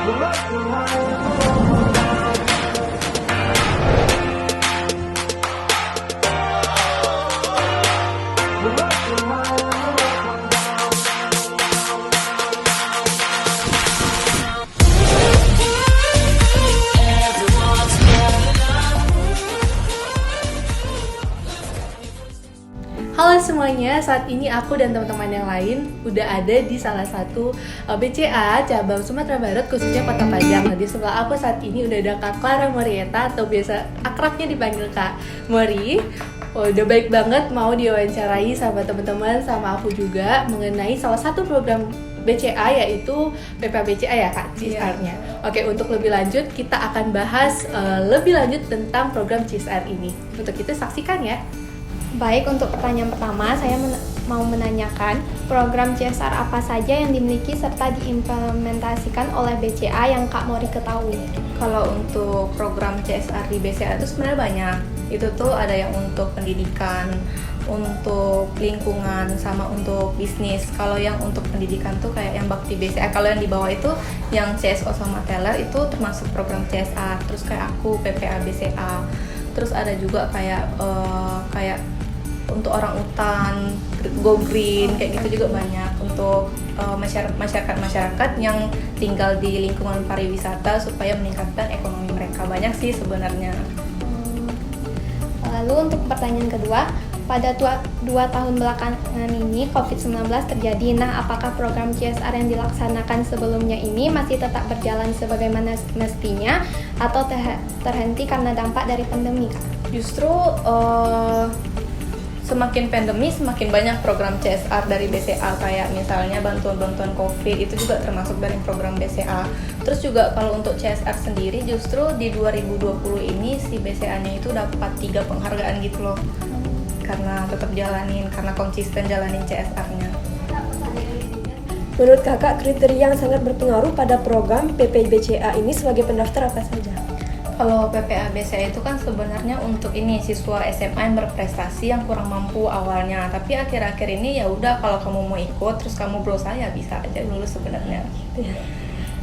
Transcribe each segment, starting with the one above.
Halo semuanya, saat ini aku dan teman-teman yang lain udah ada di salah satu BCA cabang Sumatera Barat, khususnya Kota Padang. Nah, di sebelah aku saat ini udah ada Kak Clara Morieta, atau biasa akrabnya dipanggil Kak Mori. Udah baik banget mau diwawancarai sama teman-teman, sama aku juga mengenai salah satu program BCA, yaitu PPA BCA ya Kak, CSR-nya. Oke, untuk lebih lanjut kita akan bahas lebih lanjut tentang program CSR ini. Untuk itu saksikan ya. Baik, untuk pertanyaan pertama, saya mau menanyakan program CSR apa saja yang dimiliki serta diimplementasikan oleh BCA yang Kak Mori ketahui. Kalau untuk program CSR di BCA itu sebenarnya banyak. Itu tuh ada yang untuk pendidikan, untuk lingkungan, sama untuk bisnis. Kalau yang untuk pendidikan tuh kayak yang bakti BCA. Kalau yang di bawah itu yang CSO sama teller itu termasuk program CSR. Terus kayak aku PPA BCA. Terus ada juga kayak untuk orang utan, go green, kayak gitu juga banyak. Untuk masyarakat yang tinggal di lingkungan pariwisata supaya meningkatkan ekonomi mereka. Banyak sih sebenarnya. Lalu untuk pertanyaan kedua, pada 2 tahun belakangan ini COVID-19 terjadi. Nah, apakah program CSR yang dilaksanakan sebelumnya ini masih tetap berjalan sebagaimana mestinya atau terhenti karena dampak dari pandemi, Kak? Justru semakin pandemi semakin banyak program CSR dari BCA, kayak misalnya bantuan-bantuan COVID itu juga termasuk dari program BCA. Terus juga kalau untuk CSR sendiri justru di 2020 ini si BCA-nya itu dapat 3 penghargaan gitu loh. Karena tetap jalanin, karena konsisten jalanin CSR-nya. Menurut kakak, kriteria yang sangat berpengaruh pada program PPBCA ini sebagai pendaftar apa saja? Kalau PPA BCA itu kan sebenarnya untuk ini siswa SMA yang berprestasi yang kurang mampu awalnya, tapi akhir-akhir ini ya udah, kalau kamu mau ikut terus kamu berusaha ya bisa aja lulus sebenarnya.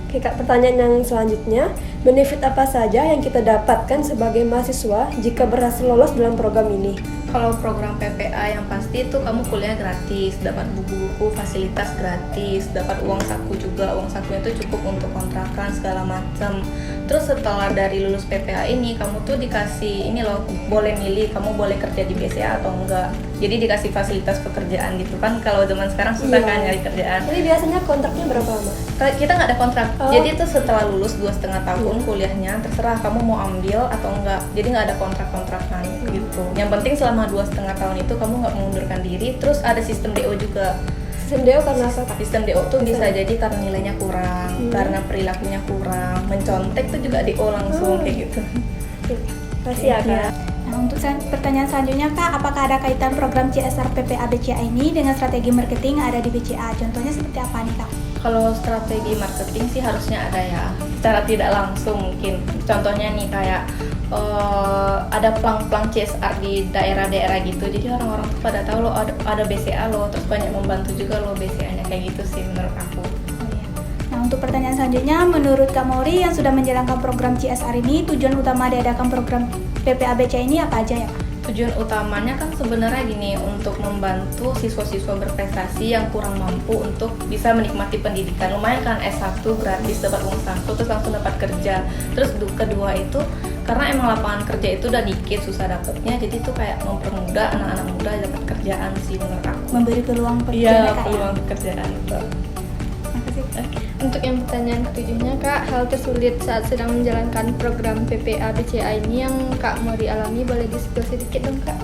Oke Kak, pertanyaan yang selanjutnya, benefit apa saja yang kita dapatkan sebagai mahasiswa jika berhasil lolos dalam program ini? Kalau program PPA yang pasti itu kamu kuliah gratis, dapat buku-buku, fasilitas gratis, dapat uang saku juga. Uang sakunya itu cukup untuk kontrakan segala macam. Terus setelah dari lulus PPA ini, kamu tuh dikasih ini loh, boleh milih kamu boleh kerja di BCA atau enggak. Jadi dikasih fasilitas pekerjaan gitu kan. Kalau zaman sekarang susah kan nyari kerjaan. Jadi biasanya kontraknya berapa lama? Kita nggak ada kontrak. Jadi itu setelah lulus 2,5 tahun kuliahnya, terserah kamu mau ambil atau enggak. Jadi nggak ada kontrak-kontraknya gitu. Yang penting selama 2,5 tahun itu kamu nggak mengundurkan diri. Terus ada sistem DO juga. Sistem DO karena apa? Sistem DO tuh bisa jadi karena nilainya kurang, karena perilakunya kurang, mencontek tuh juga DO langsung kayak gitu. Kasih ya Kak. Nah, untuk pertanyaan selanjutnya Kak, apakah ada kaitan program CSR PPA BCA ini dengan strategi marketing yang ada di BCA? Contohnya seperti apa nih Kak? Kalau strategi marketing sih harusnya ada ya, secara tidak langsung mungkin. Contohnya nih kayak ada plang-plang CSR di daerah-daerah gitu, jadi orang-orang tuh pada tahu loh ada BCA loh, terus banyak membantu juga loh BCA-nya, kayak gitu sih menurut aku. Nah, untuk pertanyaan selanjutnya, menurut Kak Mori yang sudah menjalankan program CSR ini, tujuan utama diadakan program PPA BCA ini apa aja ya Kak? Tujuan utamanya kan sebenarnya gini, untuk membantu siswa-siswa berprestasi yang kurang mampu untuk bisa menikmati pendidikan. Lumayan kan S1 gratis, dapat uang saku, terus langsung dapat kerja. Terus kedua itu karena emang lapangan kerja itu udah dikit, susah dapetnya, jadi itu kayak mempermudah anak-anak muda dapat kerjaan sih menurut aku. Memberi peluang pekerjaan Iya, Kak, peluang pekerjaan itu. Makasih. Untuk yang pertanyaan ketujuhnya Kak, hal tersulit saat sedang menjalankan program PPA BCA ini yang Kak Mori alami, boleh di-spill sedikit dong Kak?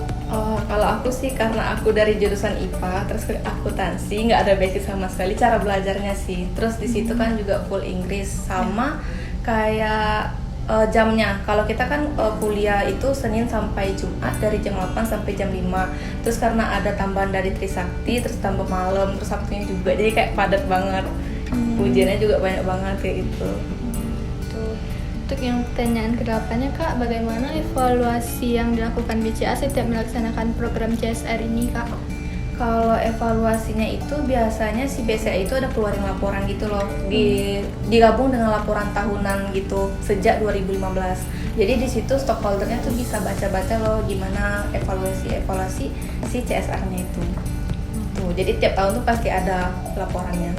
Kalau aku sih karena aku dari jurusan IPA, terus ke akuntansi, nggak ada basic sama sekali cara belajarnya sih. Terus di situ kan juga full Inggris, sama kayak jamnya. Kalau kita kan kuliah itu Senin sampai Jumat dari jam 8 sampai jam 5. Terus karena ada tambahan dari Trisakti, terus tambah malam, terus Sabtunya juga, jadi kayak padat banget. Ujiannya juga banyak banget kayak gitu. Untuk yang pertanyaan ke-8-nya Kak, bagaimana evaluasi yang dilakukan BCA setiap melaksanakan program CSR ini Kak? Kalau evaluasinya itu biasanya si BCA itu ada keluarin laporan gitu loh, digabung dengan laporan tahunan gitu sejak 2015. Jadi di situ stockholdernya tuh bisa baca-baca loh gimana evaluasi si CSR-nya itu. Tuh, jadi tiap tahun tuh pasti ada laporannya.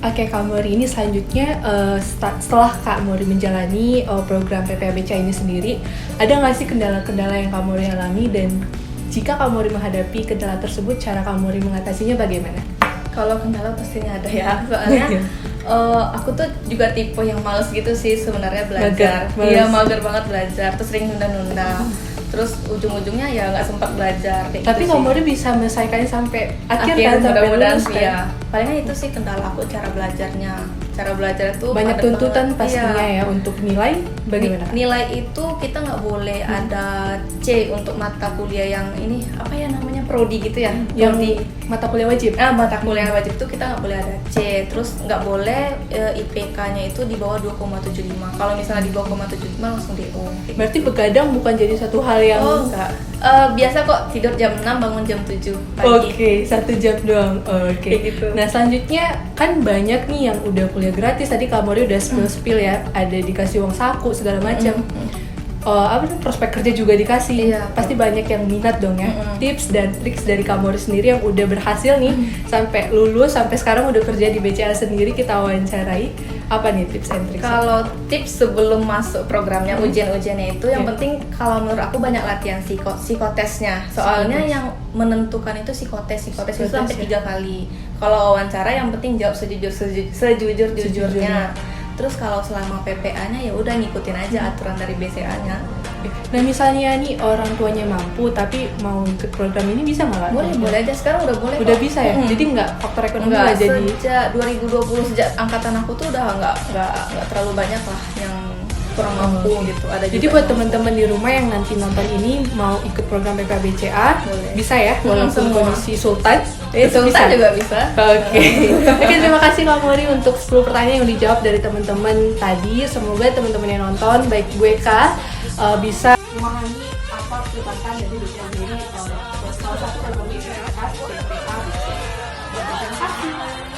Oke Kak Mori, ini selanjutnya setelah Kak Mori menjalani program PPABCA ini sendiri, ada nggak sih kendala-kendala yang Kak Mori alami, dan jika Kak Mori menghadapi kendala tersebut, cara Kak Mori mengatasinya bagaimana? Kalau kendala pastinya ada ya, soalnya aku tuh juga tipe yang males gitu sih sebenarnya belajar. Iya, mager banget belajar, terus sering nunda-nunda. Terus ujung-ujungnya ya nggak sempat belajar. Tapi gitu Kak sih. Mori bisa menyelesaikannya sampai akhir kan, sampai mudah-mudahan lulus sih kan? ya. Palingan itu sih kendala aku, cara belajarnya. Cara belajar itu Banyak padat tuntutan banget. pastinya Iya. ya. Untuk nilai bagaimana? Nilai itu kita nggak boleh ada C untuk mata kuliah yang ini apa ya namanya, prodi gitu ya, Yang prodi. mata kuliah wajib? Mata kuliah wajib itu kita nggak boleh ada C, terus nggak boleh IPK-nya itu di bawah 2,75. Kalau misalnya di bawah 2,75 langsung DO. Berarti begadang bukan jadi satu hal yang... Oh enggak, biasa kok tidur jam 6 bangun jam 7 pagi. Oke, 1 jam doang. Oke. Kayak gitu. Nah selanjutnya kan banyak nih yang udah kuliah gratis. Tadi Kak Mori udah spill ya, ada dikasih uang saku segala macam. Apa tuh, prospek kerja juga dikasih. Iya. Pasti banyak yang minat dong ya. Tips dan triks dari Kak Mori sendiri yang udah berhasil nih sampai lulus, sampai sekarang udah kerja di BCA sendiri, kita wawancarai. Apa nih tips and triks? Kalau tips sebelum masuk programnya, ujian-ujiannya itu yang Iya. penting kalau menurut aku banyak latihan psikotesnya. Soalnya Psikotes. yang menentukan itu psikotes itu Psikotes sampai ya. 3 kali. Kalau wawancara yang penting jawab sejujurnya. Sejujurnya. Terus kalau selama PPA-nya ya udah ngikutin aja aturan dari BCA-nya. Nah misalnya nih orang tuanya mampu tapi mau ikut program ini, bisa nggak Kak? Boleh aja, sekarang udah boleh Udah kok. bisa ya? Jadi nggak, faktor ekonomi Enggak, nggak jadi... sejak 2020, sejak angkatan aku tuh udah nggak terlalu banyak lah yang kurang mampu gitu. Ada Jadi juga buat yang teman-teman di rumah yang nanti nonton ini mau ikut program PPABCA, Boleh. bisa ya, walaupun semua. kondisi sultan. Sultan bisa. juga bisa. Oke. Oke, terima kasih Kak Mori untuk 10 pertanyaan yang dijawab dari teman-teman tadi. Semoga teman-teman yang nonton, baik gue Kak, bisa memahami apa perlukan dari BCA ini, salah satu program BCA, PPABCA. Terima kasih.